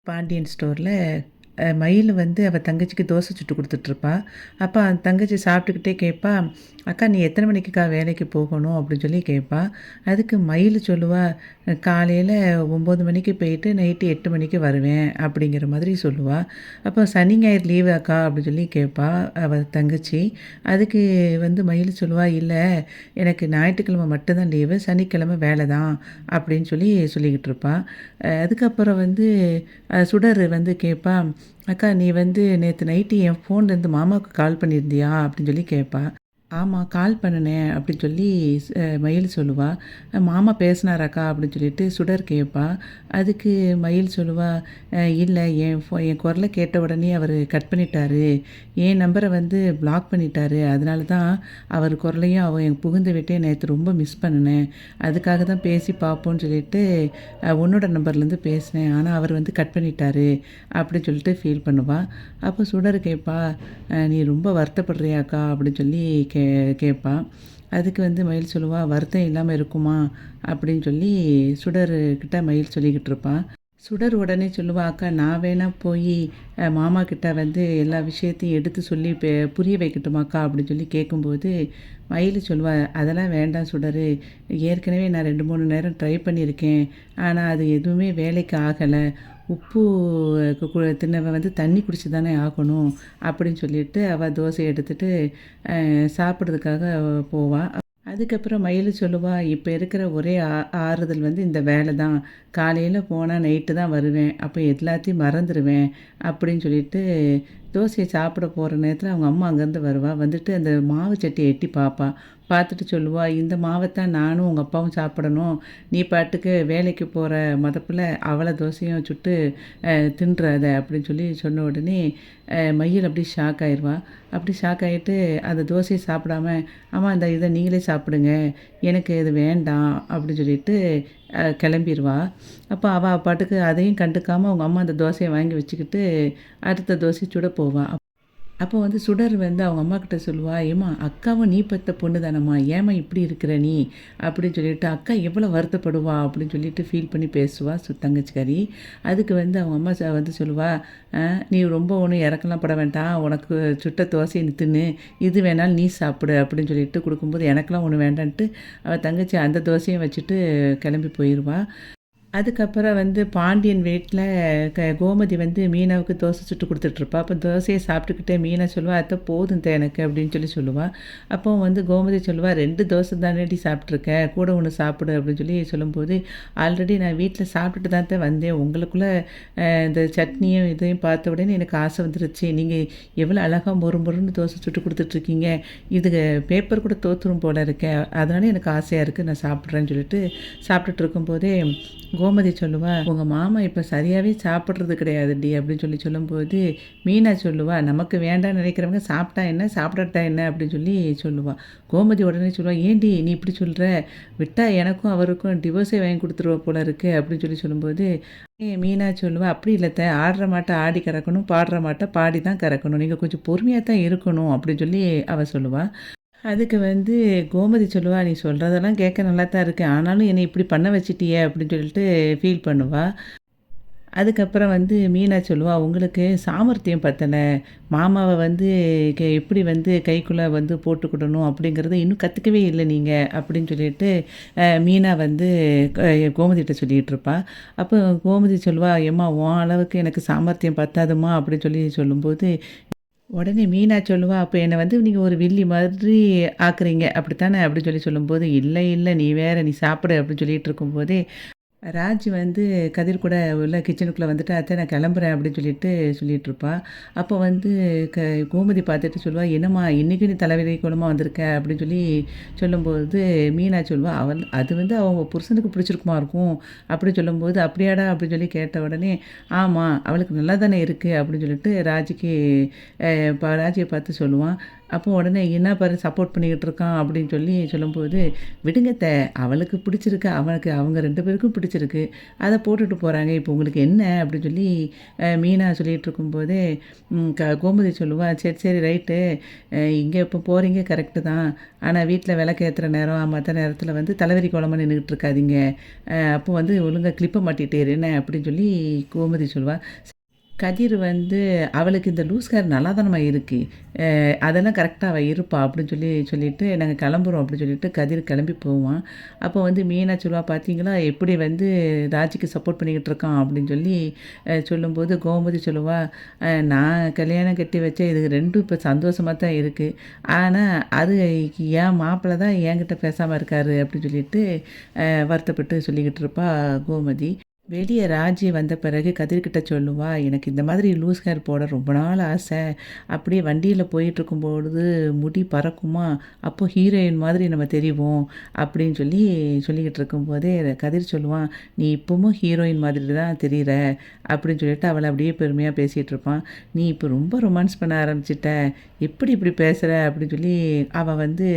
பாண்டியன் ஸ்டோரில் மயில் வந்து அவள் தங்கச்சிக்கு தோசை சுட்டு கொடுத்துட்ருப்பா. அப்போ அந்த தங்கச்சி சாப்பிட்டுக்கிட்டே கேட்பா, அக்கா நீ எத்தனை மணிக்குக்கா வேலைக்கு போகணும் அப்படின்னு சொல்லி கேட்பா. அதுக்கு மயில் சொல்லுவா, காலையில் 9 மணிக்கு போயிட்டு நைட்டு 8 மணிக்கு வருவேன் அப்படிங்கிற மாதிரி சொல்லுவாள். அப்போ சனி ஞாயிறு லீவு அக்கா அப்படின்னு சொல்லி கேட்பா அவள் தங்கச்சி. அதுக்கு வந்து மயில் சொல்லுவா, இல்லை எனக்கு ஞாயிற்றுக்கிழமை மட்டும்தான் லீவு, சனிக்கிழமை வேலை தான் அப்படின்னு சொல்லி சொல்லிக்கிட்டு இருப்பாள். அதுக்கப்புறம் வந்து சுடர் வந்து கேட்பா, அக்கா நீ வந்து நேற்று நைட்டு என் ஃபோன்லேருந்து மாமாவுக்கு கால் பண்ணியிருந்தியா அப்படின்னு சொல்லி கேட்பா. ஆமாம் கால் பண்ணுனேன் அப்படின்னு சொல்லி மயில் சொல்லுவா. மாமா பேசினாராக்கா அப்படின்னு சொல்லிட்டு சுடர் கேட்பா. அதுக்கு மயில் சொல்லுவா, இல்லை என் குரலை கேட்ட உடனே அவர் கட் பண்ணிட்டாரு, என் நம்பரை வந்து பிளாக் பண்ணிட்டாரு, அதனால தான் அவர் குரலையும் என் புகுந்த விட்டே நேற்று ரொம்ப மிஸ் பண்ணினேன், அதுக்காக தான் பேசி பார்ப்போன்னு சொல்லிட்டு உன்னோட நம்பர்லேருந்து பேசினேன், ஆனால் அவர் வந்து கட் பண்ணிட்டாரு அப்படின்னு சொல்லிட்டு ஃபீல் பண்ணுவாள். அப்போ சுடர் கேட்பா, நீ ரொம்ப வருத்தப்படுறியாக்கா அப்படின்னு சொல்லி கேட்பா. அதுக்கு வந்து மயில் சொல்லுவா, வருத்தம் இல்லாமல் இருக்குமா அப்படின்னு சொல்லி சுடர்கிட்ட மயில் சொல்லிக்கிட்டு இருப்பான். சுடர் உடனே சொல்லுவா, அக்கா நான் வேணா போய் மாமா கிட்ட வந்து எல்லா விஷயத்தையும் எடுத்து சொல்லி புரிய வைக்கட்டுமாக்கா அப்படின்னு சொல்லி கேட்கும்போது மயில் சொல்லுவா, அதெல்லாம் வேண்டாம் சுடர், ஏற்கனவே நான் 2-3 நேரம் ட்ரை பண்ணியிருக்கேன், ஆனால் அது எதுவுமே வேலைக்கு ஆகலை, உப்பு தின்னவன் வந்து தண்ணி குடிச்சு தானே ஆகணும் அப்படின்னு சொல்லிட்டு அவள் தோசை எடுத்துகிட்டு சாப்பிட்றதுக்காக போவாள். அதுக்கப்புறம் மயில் சொல்லுவா, இப்போ இருக்கிற ஒரே ஆறுதல் வந்து இந்த வேலை தான், காலையில் போனால் நைட்டு தான் வருவேன், அப்போ எல்லாத்தையும் மறந்துடுவேன் அப்படின்னு சொல்லிட்டு தோசையை சாப்பிட போகிற நேரத்தில் அவங்க அம்மா அங்கேருந்து வருவா. வந்துட்டு அந்த மாவு சட்டியை எட்டி பார்ப்பா. பார்த்துட்டு சொல்லுவா, இந்த மாவைத்தான் நானும் உங்கள் அப்பாவும் சாப்பிடணும், நீ பாட்டுக்கு வேலைக்கு போகிற மதப்பில் அவளை தோசையும் சுட்டு தின்றாத அப்படின்னு சொல்லி சொன்ன உடனே மயில் அப்படி ஷாக் ஆயிடுவா. அப்படி ஷாக் ஆகிட்டு அந்த தோசையை சாப்பிடாம, ஆமாம் இந்த இதை நீங்களே சாப்பிடுங்க, எனக்கு இது வேண்டாம் அப்படின்னு சொல்லிட்டு கிளம்பிடுவா. அப்போ அவள் பாட்டுக்கு அதையும் கண்டுக்காமல் அவங்க அம்மா அந்த தோசையை வாங்கி வச்சுக்கிட்டு அடுத்த தோசை சுட போவாள். அப்போ வந்து சுடர் வந்து அவங்க அம்மாக்கிட்ட சொல்லுவா, ஏம்மா அக்காவும் நீ பெற்ற பொண்ணு தானம்மா, ஏம்மா இப்படி இருக்கிற நீ அப்படின்னு சொல்லிட்டு அக்கா எவ்வளோ வருத்தப்படுவா அப்படின்னு சொல்லிட்டு ஃபீல் பண்ணி பேசுவா தங்கச்சிக்காரி. அதுக்கு வந்து அவங்க அம்மா வந்து சொல்லுவா, நீ ரொம்ப ஒன்றும் இறக்கலாம் பட வேண்டாம், உனக்கு சுட்ட தோசையை நீ தின்னு, இது வேணாலும் நீ சாப்பிடு அப்படின்னு சொல்லிட்டு கொடுக்கும்போது எனக்கெலாம் ஒன்று வேண்டான்ட்டு அவள் தங்கச்சி அந்த தோசையை வச்சுட்டு கிளம்பி போயிடுவா. அதுக்கப்புறம் வந்து பாண்டியன் வீட்டில் கோமதி வந்து மீனாவுக்கு தோசை சுட்டு கொடுத்துட்ருப்பா. அப்போ தோசையை சாப்பிட்டுக்கிட்டே மீனா சொல்லுவா, அத்தை போதும் எனக்கு அப்படின்னு சொல்லி சொல்லுவாள். அப்போ வந்து கோமதி சொல்லுவா, 2 தோசை தானேடி சாப்பிட்ருக்க, கூட ஒன்று சாப்பிடு அப்படின்னு சொல்லி சொல்லும்போது, ஆல்ரெடி நான் வீட்டில் சாப்பிட்டுட்டு தான் வந்தேன், உங்களுக்குள்ளே இந்த சட்னியும் இதையும் பார்த்த உடனே எனக்கு ஆசை வந்துருச்சு, நீங்கள் எவ்வளோ அழகாக மொறுன்னு தோசை சுட்டு கொடுத்துட்ருக்கீங்க, இது பேப்பர் கூட தோற்றுரும் போல் இருக்கேன், அதனால எனக்கு ஆசையாக இருக்குது, நான் சாப்பிட்றேன்னு சொல்லிட்டு சாப்பிட்டுட்டு இருக்கும்போதே கோமதி சொல்லுவா, உங்கள் மாமா இப்போ சரியாகவே சாப்பிட்றது கிடையாதுடி அப்படின்னு சொல்லி சொல்லும்போது மீனா சொல்லுவா, நமக்கு வேண்டாம்னு நினைக்கிறவங்க சாப்பிட்டா என்ன சாப்பிடட்டா என்ன அப்படின்னு சொல்லி சொல்லுவாள். கோமதி உடனே சொல்லுவாள், ஏண்டி நீ இப்படி சொல்கிற, விட்டால் எனக்கும் அவருக்கும் டிவோர்ஸே வாங்கி கொடுத்துருவா போல இருக்கு அப்படின்னு சொல்லி சொல்லும்போது மீனா சொல்லுவா, அப்படி இல்லைத்த, ஆடுற மாட்டை ஆடி கறக்கணும், பாடுற மாட்டை பாடி தான் கறக்கணும், நீங்கள் கொஞ்சம் பொறுமையாக தான் இருக்கணும் அப்படின்னு சொல்லி அவள் சொல்லுவாள். அதுக்கு வந்து கோமதி சொல்லுவா, நீ சொல்கிறதெல்லாம் கேட்க நல்லா தான் இருக்கு, ஆனாலும் என்னை இப்படி பண்ண வச்சிட்டியே அப்படின்னு சொல்லிட்டு ஃபீல் பண்ணுவா. அதுக்கப்புறம் வந்து மீனா சொல்லுவா, உங்களுக்கு சாமர்த்தியம் பத்தலை, மாமாவை வந்து எப்படி வந்து கைக்குள்ளே வந்து போட்டுக்கிடணும் அப்படிங்கிறத இன்னும் கற்றுக்கவே இல்லை நீங்கள் அப்படின்னு சொல்லிட்டு மீனா வந்து கோமதிகிட்ட சொல்லிகிட்டு இருப்பா. அப்போ கோமதி சொல்லுவா, ஏம்மா உன் அளவுக்கு எனக்கு சாமர்த்தியம் பத்தாதுமா அப்படின்னு சொல்லி சொல்லும்போது உடனே மீனா சொல்லுவா, அப்போ என்னை வந்து நீங்கள் ஒரு வில்லி மாதிரி ஆக்குறீங்க அப்படித்தானே அப்படின்னு சொல்லி சொல்லும்போது, இல்லை இல்லை நீ வேற, நீ சாப்பிடு அப்படின்னு சொல்லிட்டு இருக்கும்போதே ராஜ் வந்து கதிர் கூட உள்ள கிச்சனுக்குள்ளே வந்துட்டு, அத்தை நான் கிளம்புறேன் அப்படின்னு சொல்லிட்டு சொல்லிகிட்ருப்பா. அப்போ வந்து கோமதி பார்த்துட்டு சொல்லுவா, என்னம்மா இன்றைக்கி நீ தலைவலி குணமாக வந்திருக்க அப்படின்னு சொல்லி சொல்லும்போது மீனா சொல்லுவா, அது வந்து அவங்க புருஷனுக்கு பிடிச்சிருக்குமா இருக்கும் அப்படின்னு சொல்லும்போது, அப்படியாடா அப்படின்னு சொல்லி கேட்ட உடனே, ஆமாம் அவளுக்கு நல்லா தானே இருக்குது அப்படின்னு சொல்லிட்டு ராஜியை பார்த்து சொல்லுவான். அப்போ உடனே என்ன பாரு சப்போர்ட் பண்ணிக்கிட்டு இருக்கான் அப்படின்னு சொல்லி சொல்லும்போது, "விடுங்க அவளுக்கு பிடிச்சிருக்கு. அவனுக்கு அவங்க 2 பேருக்கும் பிடிச்சிருக்கு. அத போட்டுட்டு போறாங்க. இப்போ உங்களுக்கு என்ன?" அப்படின்னு சொல்லி மீனா சொல்லிட்டு இருக்கும்போதே, கோமதி சொல்லுவா, "சரி, சரி ரைட்டு. இங்கே இப்போ போறீங்க கரெக்ட்டு தான். ஆனா வீட்ல விளக்கு ஏத்துற நேரம், மத்த நேரத்தில வந்து தலைவிரி கோலமா நின்னுகிட்டு இருக்காதீங்க. அப்போ வந்து ஒழுங்கா கிளிப்ப மாட்டிட்டு இரு என்ன?" அப்படின்னு சொல்லி கோமதி சொல்லுவா. கதிர் வந்து, "அவளுக்கு இந்த லூஸ் ஹேர் நல்லாதானம்மா இருக்கு. அதெல்லாம் கரெக்ட்டா அவ இருப்பா" அப்படின்னு சொல்லிட்டு, "நாங்க கிளம்புறோம்" அப்படின்னு சொல்லிட்டு கதிர் கிளம்பி போவான். அப்போ வந்து மீனா சொல்லுவா, "பார்த்தீங்களா எப்படி வந்து ராஜிக்கு சப்போர்ட் பண்ணிக்கிட்டு இருக்கான்" அப்படின்னு சொல்லி சொல்லும்போது, கோமதி சொல்லுவா, நான் கல்யாணம் கட்டி வச்சேன். இது 2ம் இப்போ சந்தோஷமா தான் இருக்கு. ஆனா அது என் மாப்பிள தான் என்கிட்ட பேசாம இருக்காரு" அப்படின்னு சொல்லிட்டு வருத்தப்பட்டு சொல்லிக்கிட்டு இருப்பா கோமதி. வெளிய ராஜி வந்த பிறகு கதிர்கிட்ட சொல்லுவா, "எனக்கு இந்த மாதிரி லூஸ் ஹேர் போட ரொம்ப நாள் ஆசை. அப்படியே வண்டியில போயிட்டுருக்கும்பொழுது முடி பறக்குமா, அப்போ ஹீரோயின் மாதிரி நம்ம தெரிவோம்." அப்படின்னு சொல்லிக்கிட்டு இருக்கும்போதே கதிர் சொல்லுவான், "நீ இப்பவும் ஹீரோயின் மாதிரி தான் தெரியிற." அப்படின்னு சொல்லிட்டு அவள அப்படியே பெருமையா பேசிட்டு இருப்பான். "நீ இப்போ ரொம்ப ரொமான்ஸ் பண்ண ஆரம்பிச்சுட்ட. எப்படி இப்படி பேசுற?" அப்படின்னு சொல்லி அவ வந்து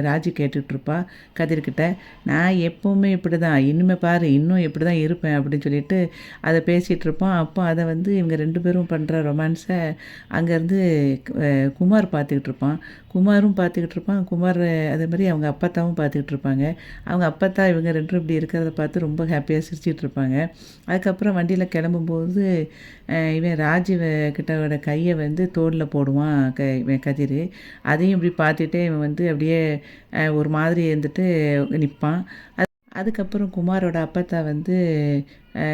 ராஜி கேட்டுட்ருப்பா கதிர்கிட்ட. "நான் எப்பவுமே இப்படிதான். இனிமே பாரு இன்னும் இப்படி தான் இருப்பேன்." அப்படின்னு சொல்லிட்டு அத பேசிட்டு இருப்பான். அப்போ அத வந்து இவங்க 2 பேரும் பண்ற ரொமான்ஸ அங்கேருந்து குமார் பார்த்துக்கிட்டு இருப்பான். குமாரும் பார்த்துக்கிட்டு இருப்பான். குமார் அதேமாரி அவங்க அப்பத்தாவும் பார்த்துக்கிட்டு இருப்பாங்க. அவங்க அப்பத்தா இவங்க 2 பேரும் இப்படி இருக்கிறத பார்த்து ரொம்ப ஹாப்பியா சிரிச்சுட்டு இருப்பாங்க. அதுக்கப்புறம் வண்டியில கிளம்பும்போது இவன் ராஜீவ கிட்டோட கைய வந்து தோள்ல போடுவான் இவன் கதிரு. அதையும் இப்படி பார்த்துட்டே இவன் வந்து அப்படியே ஒரு மாதிரி இருந்துட்டு நிப்பான். அதுக்கப்புறம் குமாரோட அப்பத்தா வந்து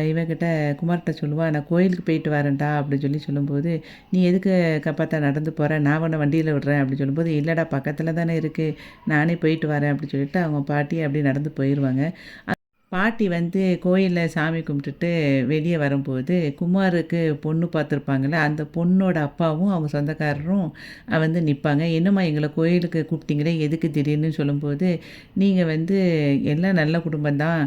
இவன்கிட்ட குமார்கிட்ட சொல்லுவா, "நான் கோயிலுக்கு போயிட்டு வரேன்டா" அப்படின்னு சொல்லும்போது, "நீ எதுக்கு அப்பத்தா நடந்து போற? நான் உன்ன வண்டியில விடுறேன்" அப்படின்னு சொல்லும்போது, "இல்லடா பக்கத்துல தானே இருக்கு. நானே போயிட்டு வரேன்" அப்படின்னு சொல்லிட்டு அவங்க பாட்டி அப்படியே நடந்து போயிருவாங்க. பாட்டி வந்து கோயில்ல சாமி கும்பிட்டுட்டு வெளிய வரும்போது, குமாருக்கு பொண்ணு பார்த்துருப்பாங்கல்ல, அந்த பொண்ணோட அப்பாவும், அவங்க சொந்தக்காரரும் வந்து நிப்பாங்க. "என்னம்மா எங்கள கோயிலுக்கு கூப்பிட்டீங்களே, எதுக்கு திடீர்னு?" சொல்லும்போது, "நீங்க வந்து எல்லாம் நல்ல குடும்பம் தான்.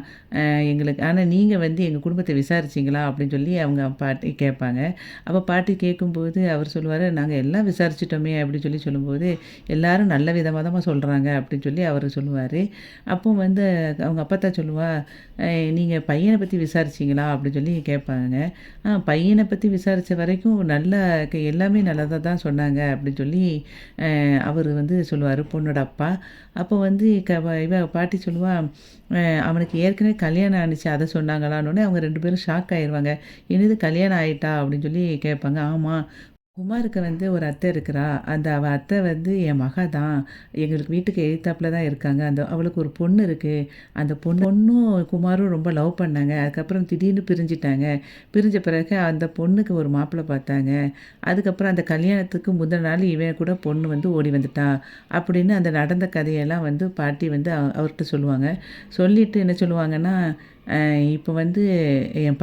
எங்களுக்கு ஆனா நீங்க வந்து எங்க குடும்பத்த விசாரிச்சீங்களா?" அப்படின்னு சொல்லி அவங்க பாட்டி கேட்பாங்க. அப்ப பாட்டி கேட்கும்போது அவர் சொல்லுவாரு, "நாங்க எல்லாம் விசாரிச்சுட்டோமே" அப்படின்னு சொல்லும்போது, "எல்லாரும் நல்ல விதமா தாம்மா சொல்றாங்க" அப்படின்னு சொல்லி அவரு சொல்லுவாரு. அப்போ வந்து அவங்க அப்பத்தா சொல்லுவா, "நீங்க பையன பத்தி விசாரிச்சீங்களா?" அப்படின்னு சொல்லி கேட்பாங்க. பையன பத்தி விசாரிச்ச வரைக்கும் நல்லா எல்லாமே நல்லதா தான் சொன்னாங்க" அப்படின்னு சொல்லி அவரு வந்து சொல்லுவாரு, பொண்ணோட அப்பா. அப்போ வந்து இவ பாட்டி சொல்லுவா, "அவனுக்கு ஏற்கனவே கல்யாணம் ஆனுச்சு அத சொன்னாங்களான்னோனே" அவங்க 2 பேரும் ஷாக் ஆயிருவாங்க. "என்னது கல்யாணம் ஆயிட்டா?" அப்படின்னு சொல்லி கேட்பாங்க. "ஆமா. குமாருக்கு வந்து ஒரு அத்தை இருக்கிறா. அவ அத்தை வந்து என் மக தான். எங்களுக்கு வீட்டுக்கு எதித்தாப்புல தான் இருக்காங்க. அவளுக்கு ஒரு பொண்ணு இருக்கு. அந்த பொண்ணும் குமாரும் ரொம்ப லவ் பண்ணாங்க. அதுக்கப்புறம் திடீர்னு பிரிஞ்சுட்டாங்க. பிரிஞ்ச பிறகு அந்த பொண்ணுக்கு ஒரு மாப்பிள்ளை பார்த்தாங்க. அதுக்கப்புறம் அந்த கல்யாணத்துக்கு முந்தின நாள் இவன் கூட பொண்ணு வந்து ஓடி வந்துட்டா." அப்படின்னு அந்த நடந்த கதையெல்லாம் வந்து பாட்டி வந்து அவர்ட்ட சொல்லுவாங்க. சொல்லிட்டு என்ன சொல்லுவாங்கன்னா, இப்போ வந்து என்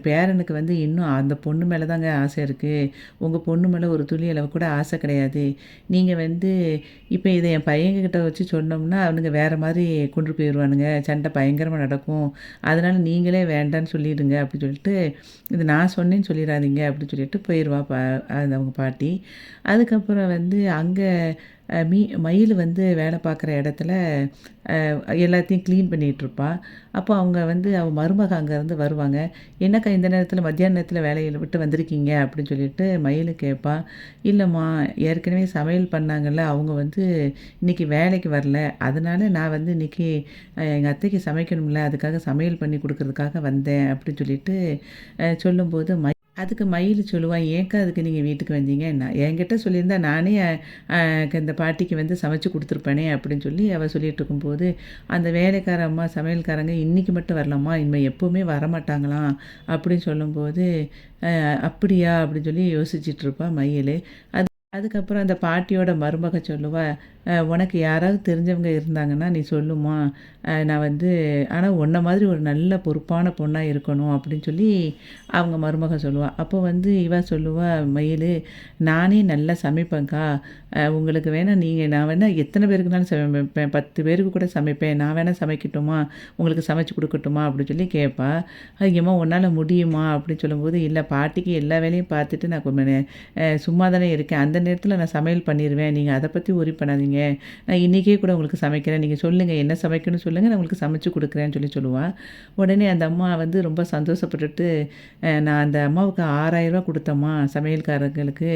பேரனுக்கு வந்து இன்னும் அந்த பொண்ணு மேல தாங்க ஆசை இருக்கு. உங்க பொண்ணு மேல ஒரு துளி அளவு கூட ஆசை கிடையாது. நீங்க வந்து இப்ப இத என் பையன்கிட்ட வச்சு சொன்னோம்னா, அவனுங்க வேற மாரி கொண்டு போயிருவானுங்க. சண்டை பயங்கரமா நடக்கும். அதனால நீங்களே வேண்டான்னு சொல்லிடுங்க" அப்படின்னு சொல்லிட்டு, "இது நான் சொன்னேன்னு சொல்லிறாதீங்க" அப்படின்னு சொல்லிட்டு போயிருவா அது அவங்க பாட்டி. அதுக்கப்புறம் வந்து அங்க மயில் வந்து வேலை பார்க்குற இடத்துல எல்லாத்தையும் கிளீன் பண்ணிகிட்ருப்பா. அப்போ அவங்க வந்து அவ மருமக அங்கேருந்து வருவாங்க. "என்னக்கா இந்த நேரத்தில மத்தியான நேரத்தில வேலைய விட்டு வந்திருக்கீங்க?" அப்படின்னு சொல்லிட்டு மயிலு கேட்பா. "இல்லம்மா, ஏற்கனவே சமையல் பண்ணாங்கல்ல, அவங்க வந்து இன்னைக்கு வேலைக்கு வரல. அதனால நான் வந்து இன்னைக்கு எங்க அத்தைக்கு சமைக்கணும்ல, அதுக்காக சமையல் பண்ணி குடுக்குறதுக்காக வந்தேன்" அப்படின்னு சொல்லிட்டு சொல்லும்போது அதுக்கு மயில் சொல்லுவான், "ஏன்க்கா அதுக்கு நீங்க வீட்டுக்கு வந்தீங்க? என்கிட்ட சொல்லியிருந்தா நானே இந்த பாட்டிக்கு வந்து சமைச்சு குடுத்துருப்பேனே" அப்படின்னு சொல்லி அவ சொல்லிட்டுருக்கும்போது, அந்த வேலைக்கார அம்மா, சமையல்காரங்க "இன்னைக்கு மட்டும் வரலம்மா, இனிமே எப்பவுமே வரமாட்டாங்களாம்" அப்படின்னு சொல்லும்போது, "அப்படியா?" அப்படின்னு சொல்லி யோசிச்சுட்ருப்பா மயிலு. அதுக்கப்புறம் அந்த பாட்டியோட மருமக சொல்லுவா, உனக்கு யாராவது தெரிஞ்சவங்க இருந்தாங்கன்னா நீ சொல்லுமா, நான் வந்து ஆனால் உன்ன மாதிரி ஒரு நல்ல பொறுப்பான பொண்ணா இருக்கணும் அப்படின்னு சொல்லி அவங்க மருமக சொல்லுவா. அப்போ வந்து இவ சொல்லுவா மயிலு, நானே நல்லா சமைப்பேன்க்கா. உங்களுக்கு வேணா நான் வேணா எத்தனை பேருக்குனாலும் சமைப்பேன். 10 பேருக்கு கூட சமைப்பேன். நான் வேணா சமைக்கட்டுமா? உங்களுக்கு சமைச்சு குடுக்கட்டுமா? அப்படின்னு சொல்லி கேட்பா. "ஏம்மா உன்னால முடியுமா?" அப்படின்னு சொல்லும்போது, "இல்ல பாட்டிக்கு எல்லா வேலையும் பார்த்துட்டு நான் சும்மா தானே இருக்கேன். அந்த நேரத்தில நான் சமையல் பண்ணிருவேன். நீங்க அத பத்தி வொரி பண்ணாதீங்க. நான் இன்னைக்கே கூட உங்களுக்கு சமைக்கிறேன். நீங்க சொல்லுங்க என்ன சமைக்கணும்னு சொல்லுங்க. நான் உங்களுக்கு சமைச்சு குடுக்குறேன்னு" சொல்லி சொல்லுவா. உடனே அந்த அம்மா வந்து ரொம்ப சந்தோஷப்பட்டுட்டு, நான் அந்த அம்மாவுக்கு ரூ. 6,000 குடுத்தேம்மா சமையல்காரங்களுக்கு.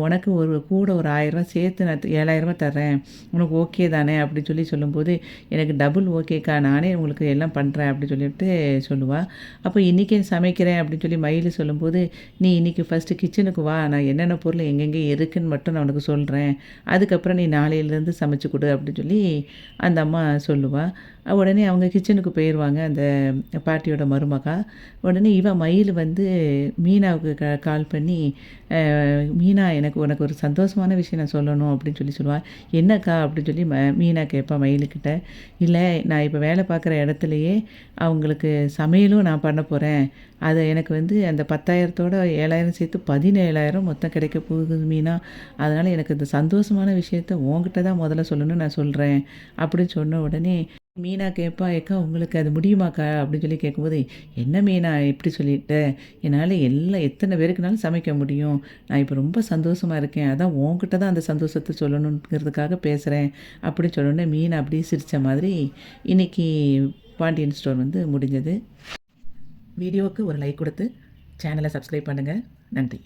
உனக்கு கூட ஒரு ரூ. 1,000 சேர்த்து நான் ரூ. 7,000 தர்றேன். உனக்கு ஓகே தானே? அப்படின்னு சொல்லி சொல்லும்போது, எனக்கு டபுள் ஓகேக்கா. நானே உங்களுக்கு எல்லாம் பண்றேன் அப்படின்னு சொல்லிட்டு சொல்லுவா. அப்போ இன்னைக்கே சமைக்கிறேன் அப்படின்னு சொல்லி மயிலு சொல்லும்போது, நீ இன்னைக்கு ஃபர்ஸ்ட்டு கிச்சனுக்கு வா. நான் என்னென்ன பொருள் எங்கெங்கே இருக்குன்னு மட்டும் நான் உனக்கு சொல்றேன். அதுக்கப்புறம் நீ நாளையிலேருந்து சமைச்சு குடு அப்படின்னு சொல்லி அந்த அம்மா சொல்லுவா. உடனே அவங்க கிச்சனுக்கு போயிருவாங்க அந்த பாட்டியோட மருமகா. உடனே இவ மயில் வந்து மீனாவுக்கு கால் பண்ணி, மீனா எனக்கு உனக்கு ஒரு சந்தோஷமான விஷயம் நான் சொல்லணும் அப்படின்னு சொல்லி சொல்லுவா. என்னக்கா அப்படின்னு சொல்லி மீனா கேட்பா மயிலுக்கிட்ட. இல்லை நான் இப்போ வேலை பார்க்குற இடத்துலையே அவங்களுக்கு சமையலும் நான் பண்ண போகிறேன். அது எனக்கு வந்து அந்த 10,000தோட 7,000 சேர்த்து 17,000 மொத்தம் கிடைக்க போகுது மீனா. அதனால் எனக்கு இந்த சந்தோஷமான விஷயத்த உன்கிட்ட தான் முதல்ல சொல்லணும்னு நான் சொல்கிறேன் அப்படின்னு சொன்ன உடனே மீனா கேட்பா, "ஏக்கா உங்களுக்கு அது முடியுமாக்கா?" அப்படின்னு சொல்லி கேட்கும்போது, "என்ன மீனா இப்படி சொல்லிட்ட? என்னால் எத்தனை பேருக்குனாலும் சமைக்க முடியும். நான் இப்போ ரொம்ப சந்தோஷமா இருக்கேன். அதான் உன்கிட்ட தான் அந்த சந்தோஷத்த சொல்லணுங்கிறதுக்காக பேசுகிறேன்." அப்படின்னு சொன்னோனே மீனா அப்படியே சிரித்த மாதிரி இன்னைக்கு பாண்டியன் ஸ்டோர் வந்து முடிஞ்சது. வீடியோவுக்கு ஒரு லைக் கொடுத்து சேனலை சப்ஸ்கிரைப் பண்ணுங்கள். நன்றி.